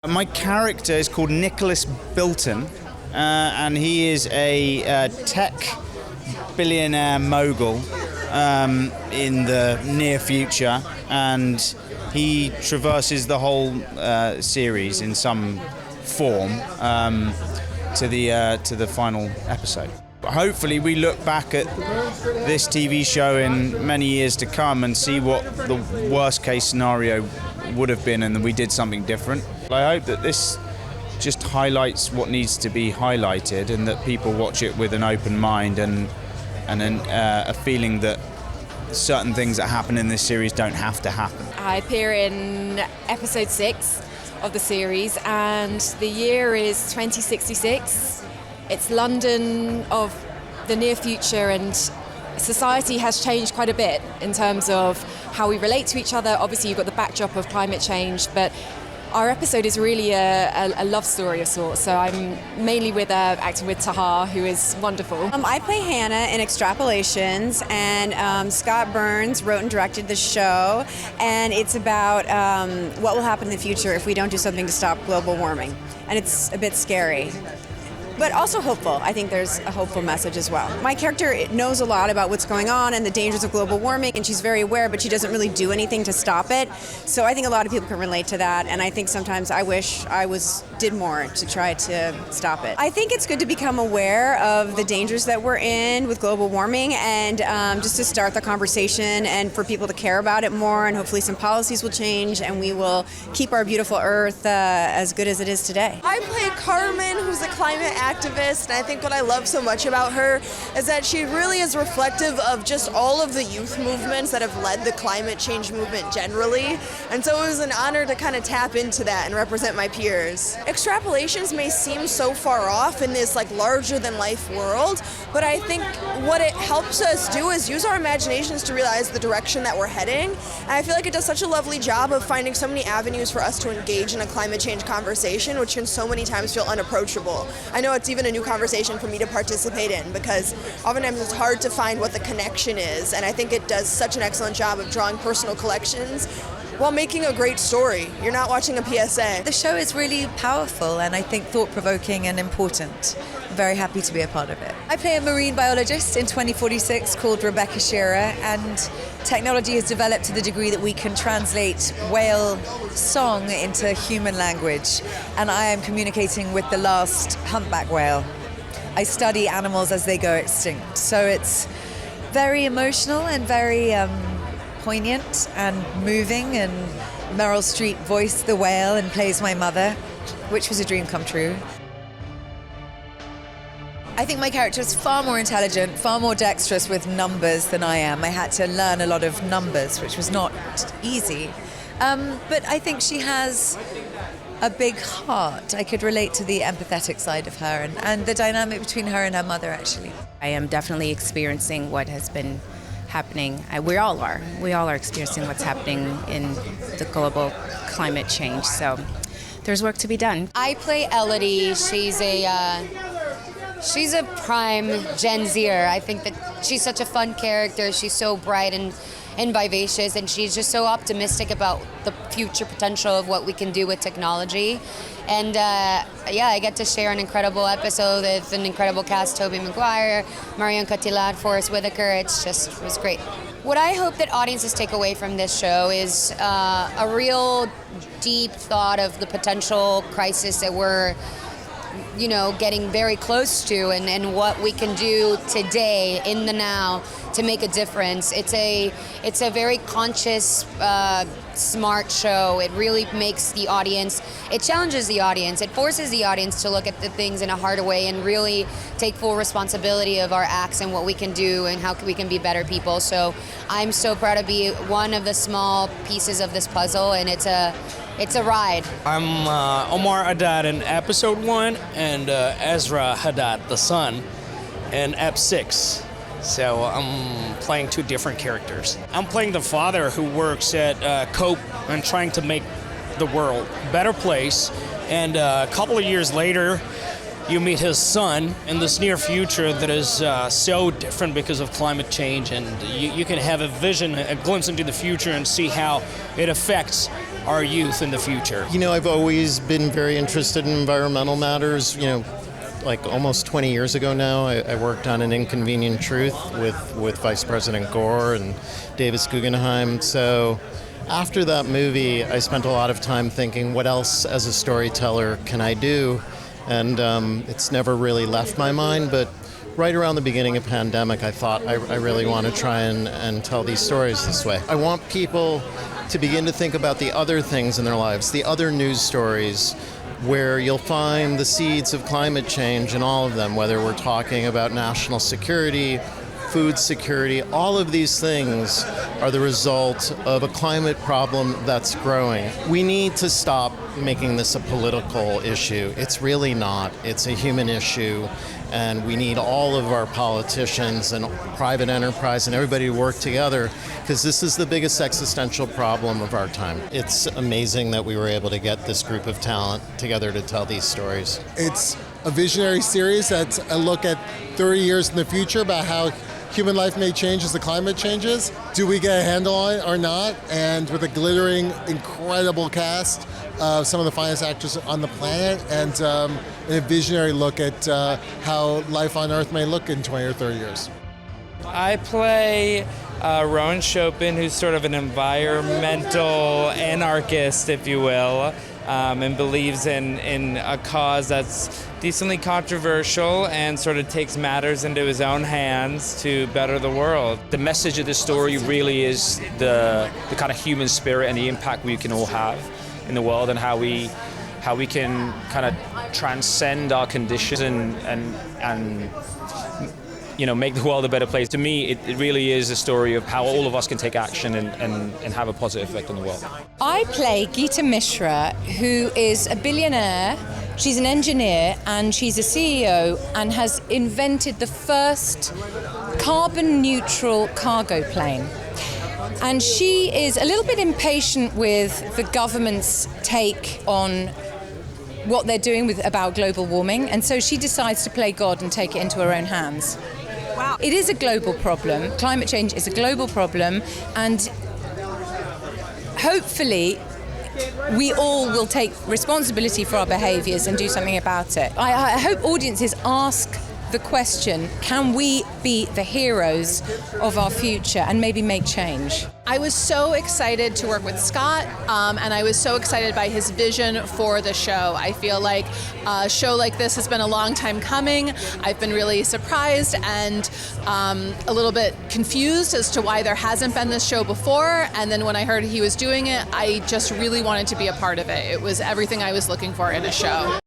My character is called Nicholas Bilton, and he is a tech billionaire mogul in the near future, and he traverses the whole series in some form to the final episode. Hopefully we look back at this TV show in many years to come and see what the worst case scenario would have been, and we did something different. I hope that this just highlights what needs to be highlighted, and that people watch it with an open mind and a feeling that certain things that happen in this series don't have to happen. I appear in episode 6 of the series, and the year is 2066. It's London of the near future, and society has changed quite a bit in terms of how we relate to each other. Obviously, you've got the backdrop of climate change, but our episode is really a love story of sorts. So I'm mainly acting with Tahar, who is wonderful. I play Hannah in Extrapolations, and Scott Burns wrote and directed the show, and it's about what will happen in the future if we don't do something to stop global warming. And it's a bit scary, but also hopeful. I think there's a hopeful message as well. My character knows a lot about what's going on and the dangers of global warming, and she's very aware, but she doesn't really do anything to stop it. So I think a lot of people can relate to that, and I think sometimes I wish I did more to try to stop it. I think it's good to become aware of the dangers that we're in with global warming, and just to start the conversation and for people to care about it more, and hopefully some policies will change and we will keep our beautiful Earth as good as it is today. I play Carmen, who's a climate activist, and I think what I love so much about her is that she really is reflective of just all of the youth movements that have led the climate change movement generally, and so it was an honor to kind of tap into that and represent my peers. Extrapolations may seem so far off in this larger than life world, but I think what it helps us do is use our imaginations to realize the direction that we're heading, and I feel like it does such a lovely job of finding so many avenues for us to engage in a climate change conversation, which can so many times feel unapproachable. I know it's even a new conversation for me to participate in, because oftentimes it's hard to find what the connection is, and I think it does such an excellent job of drawing personal collections while making a great story. You're not watching a PSA. The show is really powerful and I think thought-provoking and important. I'm very happy to be a part of it. I play a marine biologist in 2046 called Rebecca Shearer, and technology has developed to the degree that we can translate whale song into human language, and I am communicating with the last humpback whale. I study animals as they go extinct, so it's very emotional and very poignant and moving, and Meryl Streep voiced the whale and plays my mother, which was a dream come true. I think my character is far more intelligent, far more dexterous with numbers than I am. I had to learn a lot of numbers, which was not easy. But I think she has a big heart. I could relate to the empathetic side of her and the dynamic between her and her mother, actually. I am definitely experiencing what has been happening. We all are experiencing what's happening in the global climate change. So there's work to be done. I play Elodie. She's a prime Gen Zer. I think that she's such a fun character. She's so bright and vivacious, and she's just so optimistic about the future potential of what we can do with technology. And I get to share an incredible episode with an incredible cast: Tobey Maguire, Marion Cotillard, Forrest Whitaker. It was great. What I hope that audiences take away from this show is a real deep thought of the potential crisis that we're getting very close to, and what we can do today in the now to make a difference. It's a very conscious, smart show. It really makes the audience, it challenges the audience, it forces the audience to look at the things in a harder way and really take full responsibility of our acts and what we can do and how we can be better people. So I'm so proud to be one of the small pieces of this puzzle, and it's a ride. I'm Omar Haddad in episode 1 and Ezra Haddad, the son. in Ep 6. So I'm playing two different characters. I'm playing the father who works at Cope and trying to make the world a better place. And a couple of years later, you meet his son in this near future that is so different because of climate change. And you can have a vision, a glimpse into the future and see how it affects our youth in the future. You know, I've always been very interested in environmental matters. You know, like almost 20 years ago now, I worked on An Inconvenient Truth with Vice President Gore and Davis Guggenheim. So after that movie, I spent a lot of time thinking, what else as a storyteller can I do? And it's never really left my mind, but right around the beginning of pandemic, I thought I really want to try and tell these stories this way. I want people to begin to think about the other things in their lives, the other news stories, where you'll find the seeds of climate change in all of them, whether we're talking about national security, food security. All of these things are the result of a climate problem that's growing. We need to stop making this a political issue. It's really not. It's a human issue, and we need all of our politicians and private enterprise and everybody to work together, because this is the biggest existential problem of our time. It's amazing that we were able to get this group of talent together to tell these stories. It's a visionary series that's a look at 30 years in the future about how human life may change as the climate changes. Do we get a handle on it or not? And with a glittering, incredible cast of some of the finest actors on the planet, and a visionary look at how life on Earth may look in 20 or 30 years. I play Rowan Chopin, who's sort of an environmental anarchist, if you will, and believes in a cause that's decently controversial and sort of takes matters into his own hands to better the world. The message of the story really is the kind of human spirit and the impact we can all have in the world, and how we can kind of transcend our conditions and you know, make the world a better place. To me, it really is a story of how all of us can take action and have a positive effect on the world. I play Geeta Mishra, who is a billionaire. She's an engineer and she's a CEO and has invented the first carbon neutral cargo plane. And she is a little bit impatient with the government's take on what they're doing about global warming, and so she decides to play God and take it into her own hands. Wow. It is a global problem. Climate change is a global problem, and hopefully we all will take responsibility for our behaviours and do something about it. I hope audiences ask the question, can we be the heroes of our future and maybe make change? I was so excited to work with Scott, and I was so excited by his vision for the show. I feel like a show like this has been a long time coming. I've been really surprised and a little bit confused as to why there hasn't been this show before, and then when I heard he was doing it, I just really wanted to be a part of it. It was everything I was looking for in a show.